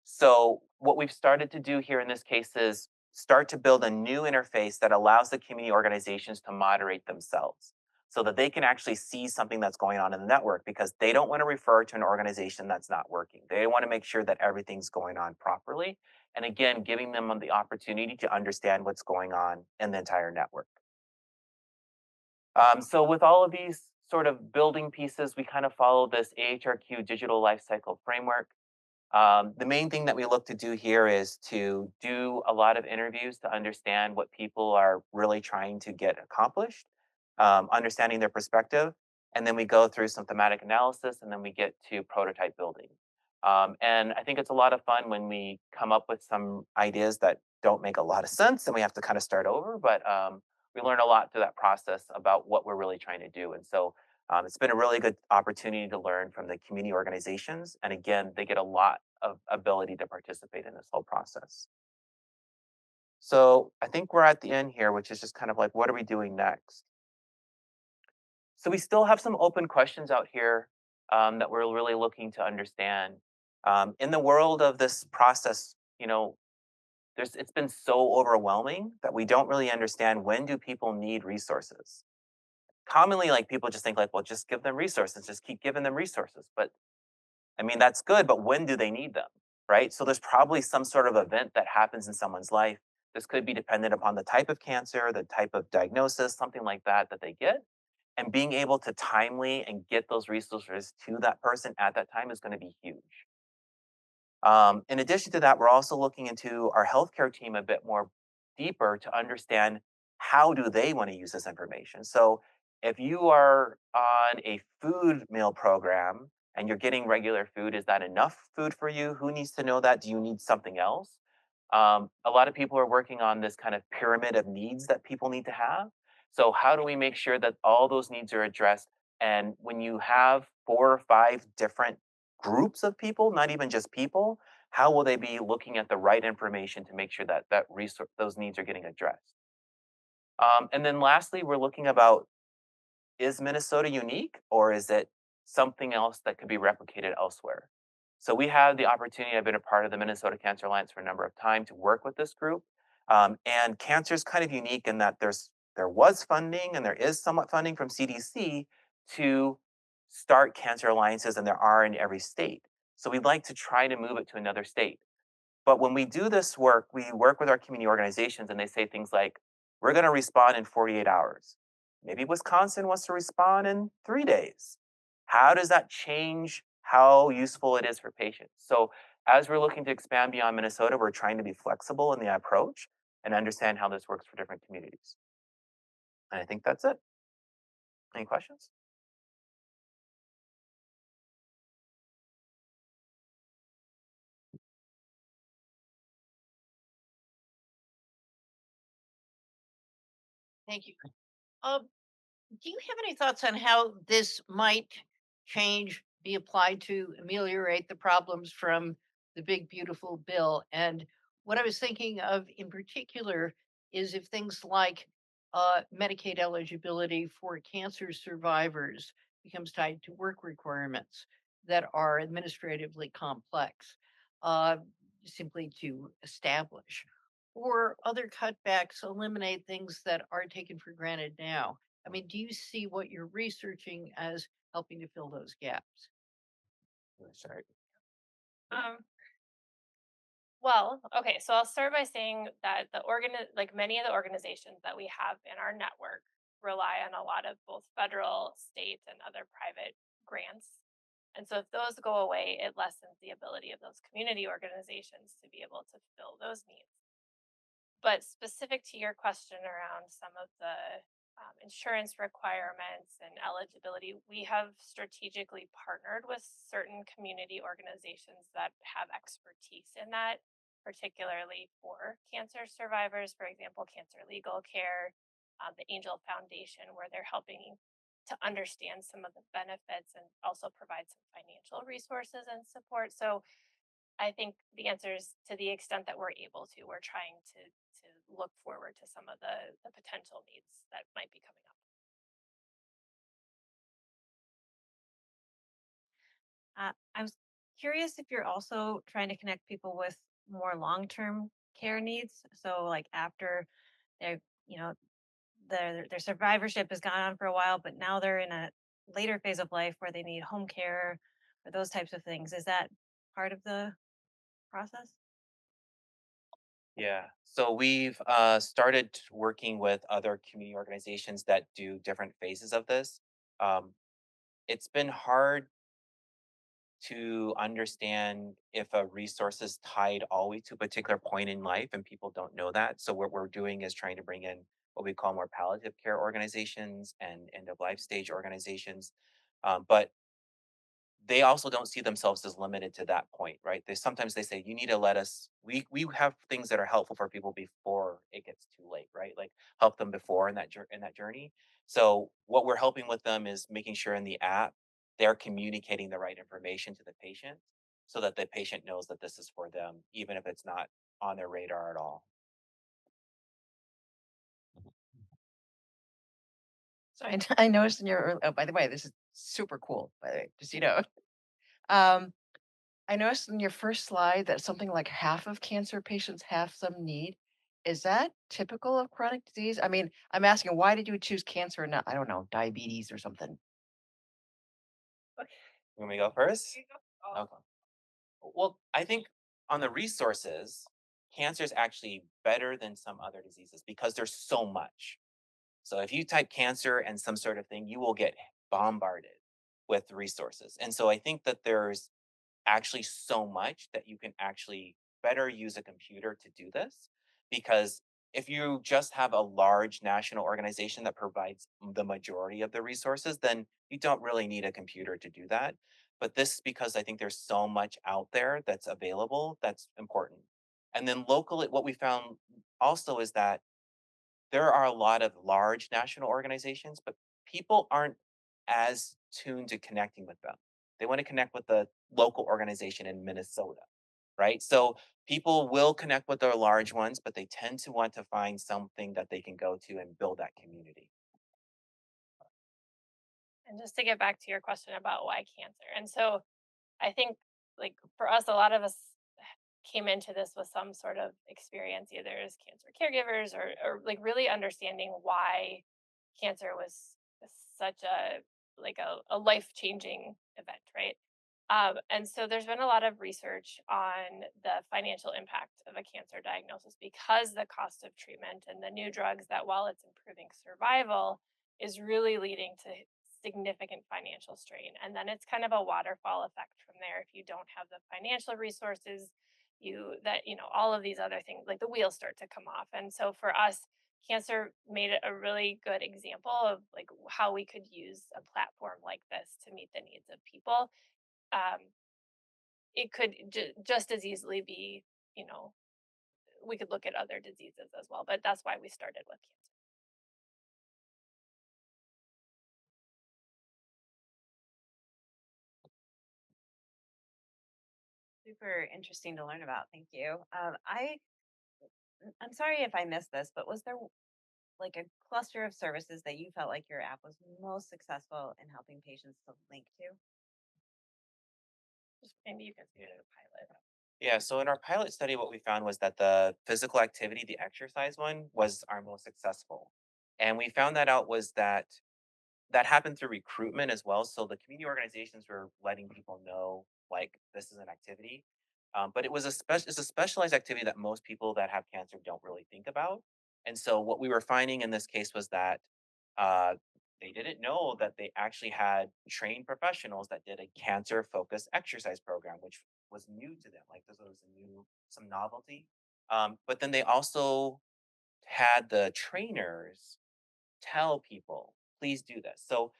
So what we've started to do here in this case is start to build a new interface that allows the community organizations to moderate themselves so that they can actually see something that's going on in the network, because they don't want to refer to an organization that's not working. They want to make sure that everything's going on properly. And again, giving them the opportunity to understand what's going on in the entire network. So with all of these sort of building pieces, we kind of follow this AHRQ digital lifecycle framework. The main thing that we look to do here is to do a lot of interviews to understand what people are really trying to get accomplished, understanding their perspective, and then we go through some thematic analysis, and then we get to prototype building. And I think it's a lot of fun when we come up with some ideas that don't make a lot of sense, and we have to kind of start over. But we learn a lot through that process about what we're really trying to do. And so it's been a really good opportunity to learn from the community organizations. And again, they get a lot of ability to participate in this whole process. So I think we're at the end here, which is just kind of like, what are we doing next? So we still have some open questions out here that we're really looking to understand. In the world of this process, it's been so overwhelming that we don't really understand, when do people need resources. Commonly, like, people just think like, well, just give them resources, just keep giving them resources. But I mean, that's good, but when do they need them, right? So there's probably some sort of event that happens in someone's life. This could be dependent upon the type of cancer, the type of diagnosis, something like that they get. And being able to timely and get those resources to that person at that time is going to be huge. In addition to that, we're also looking into our healthcare team a bit more deeper to understand, how do they want to use this information. So if you are on a food meal program and you're getting regular food, is that enough food for you? Who needs to know that? Do you need something else? A lot of people are working on this kind of pyramid of needs that people need to have. So how do we make sure that all those needs are addressed? And when you have 4 or 5 different groups of people, not even just people, how will they be looking at the right information to make sure that those needs are getting addressed? And then lastly, we're looking about, is Minnesota unique, or is it something else that could be replicated elsewhere? So we have the opportunity. I've been a part of the Minnesota Cancer Alliance for a number of times to work with this group. And cancer is kind of unique in that there was funding, and there is somewhat funding from CDC to start cancer alliances, and there are in every state. So we'd like to try to move it to another state. But when we do this work, we work with our community organizations, and they say things like, we're going to respond in 48 hours. Maybe Wisconsin wants to respond in 3 days. How does that change how useful it is for patients? So as we're looking to expand beyond Minnesota, we're trying to be flexible in the approach and understand how this works for different communities. And I think that's it. Any questions?
Thank you. Um, do you have any thoughts on how this might be applied to ameliorate the problems from the big, beautiful bill? And what I was thinking of in particular is if things like Medicaid eligibility for cancer survivors becomes tied to work requirements that are administratively complex, uh, simply to establish, or other cutbacks eliminate things that are taken for granted now. I mean, do you see what you're researching as helping to fill those gaps?
Sorry.
Um, well, okay, so I'll start by saying that like many of the organizations that we have in our network rely on a lot of both federal, state, and other private grants. And so if those go away, it lessens the ability of those community organizations to be able to fill those needs. But specific to your question around some of the insurance requirements and eligibility, we have strategically partnered with certain community organizations that have expertise in that. particularly for cancer survivors, for example, cancer legal care, the Angel Foundation, where they're helping to understand some of the benefits and also provide some financial resources and support. So I think the answer is to the extent that we're able to, we're trying to look forward to some of the potential needs that might be coming up.
I was curious if you're also trying to connect people with more long-term care needs. So, like after they're, you know, their survivorship has gone on for a while, but now they're in a later phase of life where they need home care or those types of things. Is that part of the process?
Yeah. So we've started working with other community organizations that do different phases of this. Um, it's been hard to understand if a resource is tied always to a particular point in life, and people don't know that. So what we're doing is trying to bring in what we call more palliative care organizations and end of life stage organizations. But they also don't see themselves as limited to that point, right? They say you need to let us we have things that are helpful for people before it gets too late, right? Like help them before in that journey. So what we're helping with them is making sure in the app they're communicating the right information to the patient so that the patient knows that this is for them even if it's not on their radar at all.
So I noticed in your oh, by the way, this is super cool, by the way, just so you know. Um, I noticed in your first slide that something like half of cancer patients have some need. Is that typical of chronic disease? I mean, I'm asking why did you choose cancer and not, I don't know, diabetes or something?
You want me to go first? Okay. Well, I think on the resources, cancer is actually better than some other diseases because there's so much. So if you type cancer and some sort of thing, you will get bombarded with resources. And so I think that there's actually so much that you can actually better use a computer to do this because if you just have a large national organization that provides the majority of the resources, then you don't really need a computer to do that. But this is because I think there's so much out there that's available that's important. And then locally, what we found also is that there are a lot of large national organizations, but people aren't as tuned to connecting with them. They want to connect with the local organization in Minnesota, right? So people will connect with their large ones, but they tend to want to find something that they can go to and build that community.
And just to get back to your question about why cancer. And so I think like for us, a lot of us came into this with some sort of experience, either as cancer caregivers or like really understanding why cancer was such a life changing event, right? And so there's been a lot of research on the financial impact of a cancer diagnosis because the cost of treatment and the new drugs that while it's improving survival is really leading to significant financial strain. And then it's kind of a waterfall effect from there. If you don't have the financial resources, all of these other things like the wheels start to come off. And so for us, cancer made it a really good example of like how we could use a platform like this to meet the needs of people. um, it could just as easily be, you know, we could look at other diseases as well, but that's why we started with cancer.
Super interesting to learn about. Thank you. I'm sorry if I missed this, but was there like a cluster of services that you felt like your app was most successful in helping patients to link to?
Just maybe you can do a pilot.
Yeah, so in our pilot study, what we found was that the physical activity, the exercise one, was our most successful. And we found that out was that happened through recruitment as well. So the community organizations were letting people know like this is an activity, but it's a specialized activity that most people that have cancer don't really think about. And so what we were finding in this case was that uh, they didn't know that they actually had trained professionals that did a cancer focused exercise program, which was new to them. Like this was some novelty. But then they also had the trainers tell people, please do this. So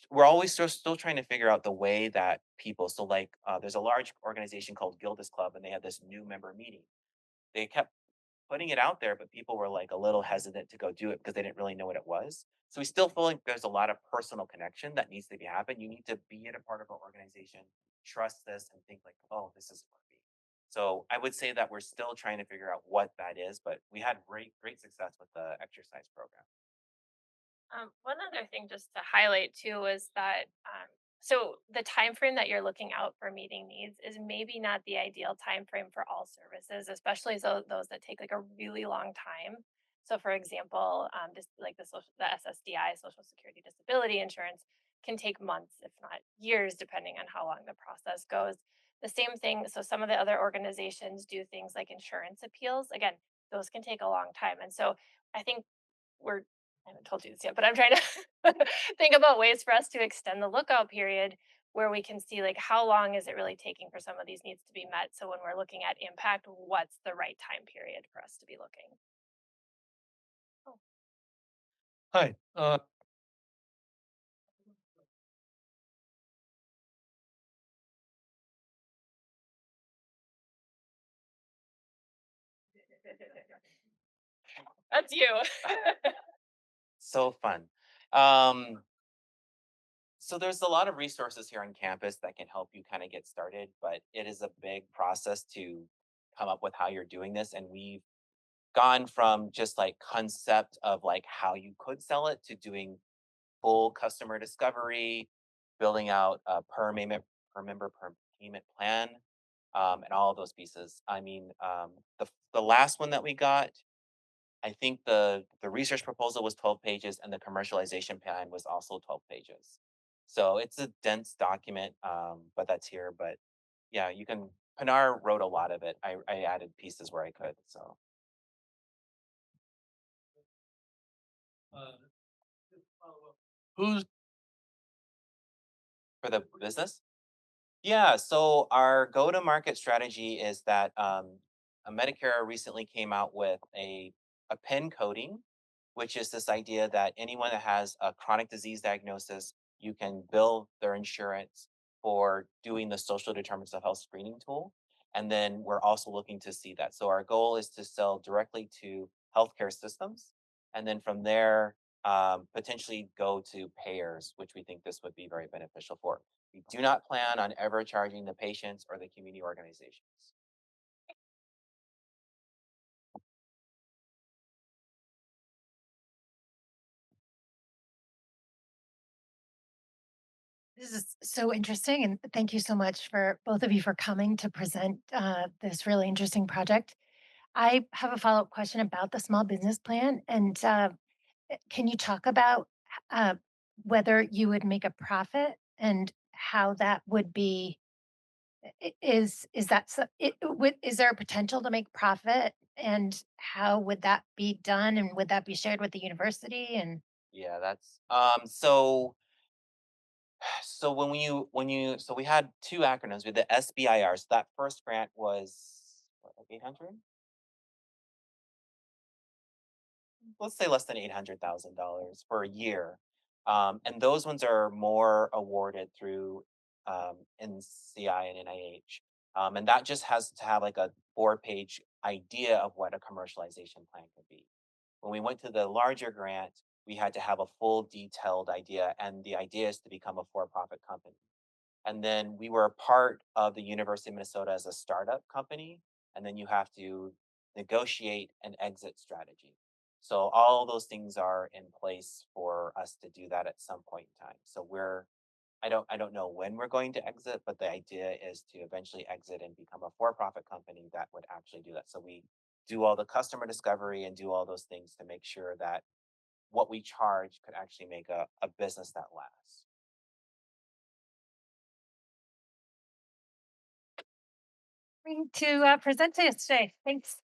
we're always still trying to figure out the way that people. So like there's a large organization called Gildas Club, and they have this new member meeting. they kept putting it out there, but people were like a little hesitant to go do it because they didn't really know what it was. So we still feel like there's a lot of personal connection that needs to be happen. You need to be in a part of our organization, trust this, and think like, oh, this is for me. So I would say that we're still trying to figure out what that is, but we had great success with the exercise program.
One other thing just to highlight too is that so the time frame that you're looking out for meeting needs is maybe not the ideal time frame for all services, especially those that take like a really long time. So, for example, just like the SSDI, Social Security Disability Insurance, can take months, if not years, depending on how long the process goes. The same thing. So, some of the other organizations do things like insurance appeals. Again, those can take a long time, and so I think we're I haven't told you this yet, but I'm trying to think about ways for us to extend the lookout period where we can see like how long is it really taking for some of these needs to be met. So when we're looking at impact, what's the right time period for us to be looking? Oh,
Hi.
that's you.
So fun. Um, so there's a lot of resources here on campus that can help you kind of get started, but it is a big process to come up with how you're doing this. And we've gone from just like concept of like how you could sell it to doing full customer discovery, building out a per member per payment plan, and all of those pieces. I mean, the last one that we got, I think the research proposal was 12 pages, and the commercialization plan was also 12 pages. So it's a dense document, but that's here. But yeah, you can. Pinar wrote a lot of it. I added pieces where I could. So
Uh, just follow up. Who's
for the business. Yeah, so our go-to-market strategy is that Medicare recently came out with a PIN coding, which is this idea that anyone that has a chronic disease diagnosis, you can bill their insurance for doing the social determinants of health screening tool. And then we're also looking to see that. So our goal is to sell directly to healthcare systems, and then from there, potentially go to payers, which we think this would be very beneficial for. We do not plan on ever charging the patients or the community organizations.
This is so interesting, and thank you so much for both of you for coming to present this really interesting project. I have a follow-up question about the small business plan, and can you talk about uh, whether you would make a profit and how that would be? Is that is there a potential to make profit, and how would that be done, and would that be shared with the university? And
Yeah, that's so so we had two acronyms. We had the SBIR. So that first grant was what, like 800? Let's say less than $800,000 for a year. And those ones are more awarded through NCI and NIH. And that just has to have like a 4-page idea of what a commercialization plan could be. When we went to the larger grant, we had to have a full detailed idea, and the idea is to become a for-profit company. And then we were a part of the University of Minnesota as a startup company, and then you have to negotiate an exit strategy. So all those things are in place for us to do that at some point in time. So I don't know when we're going to exit, but the idea is to eventually exit and become a for-profit company that would actually do that. So we do all the customer discovery and do all those things to make sure that what we charge could actually make a business that lasts.
to present to us today. Thanks.